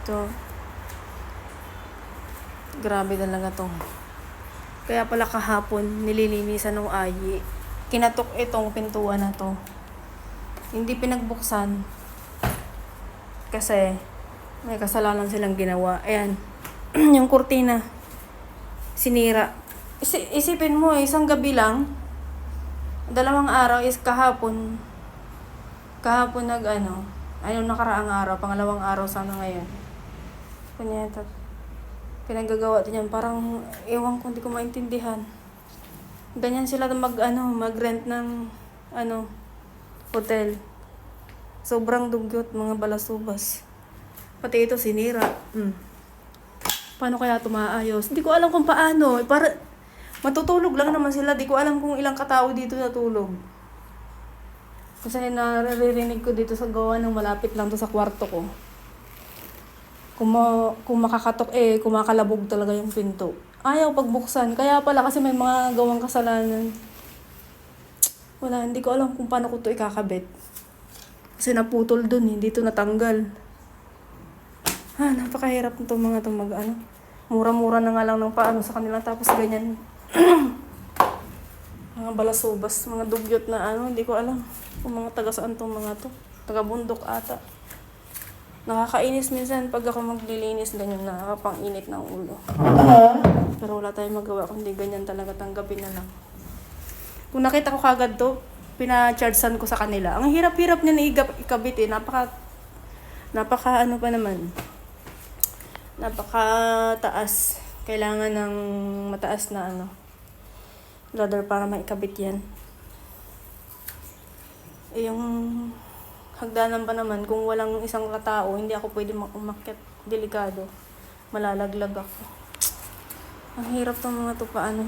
Ito. Grabe talaga to. Kaya pala kahapon, nililinisan ng ayi. Kinatok itong pintuan na to. Hindi pinagbuksan. Kasi, may kasalanan silang ginawa. Ayan. Yung kurtina. Sinira. Isipin mo, isang gabi lang. 2 araw is kahapon. Kahapon nakaraang araw. Pangalawang araw sana ngayon. Kunyeta. Pinagagawa din yan. Parang, ewan ko, hindi ko maintindihan. Ganyan sila mag-rent ng, hotel. Sobrang dugyot, mga balasubas. Pati ito, sinira. Paano kaya ito maayos? Hindi ko alam kung paano. Matutulog lang naman sila. Di ko alam kung ilang katao dito natulog. Kasi naririnig ko dito sa gawa ng malapit lang to sa kwarto ko. Kung makakatok kumakalabog talaga yung pinto. Ayaw pagbuksan. Kaya pala kasi may mga gawang kasalanan. Wala, hindi ko alam kung paano ko to ikakabit. Kasi naputol dun, hindi to natanggal. Napakahirap nito mga to mura-mura na nga lang ng paano sa kanila tapos ganyan. Mga balasubas, mga dugyot na hindi ko alam kung mga taga saan tong mga to. Taga bundok ata. Nakakainis minsan pag ako maglilinis, ganyan nakakapang-init ng ulo. Pero wala tayong magawa kundi ganyan talaga, tanggapin na lang. Kung nakita ko kagad to, pina-chargean ko sa kanila. Ang hirap-hirap niya na ikabit napaka-taas. Kailangan ng mataas na ladder para maikabit yan. Yung hagdanan pa naman, kung walang isang katao, hindi ako pwede umakyat. Delikado. Malalaglag ako. Ang hirap ng mga to paano.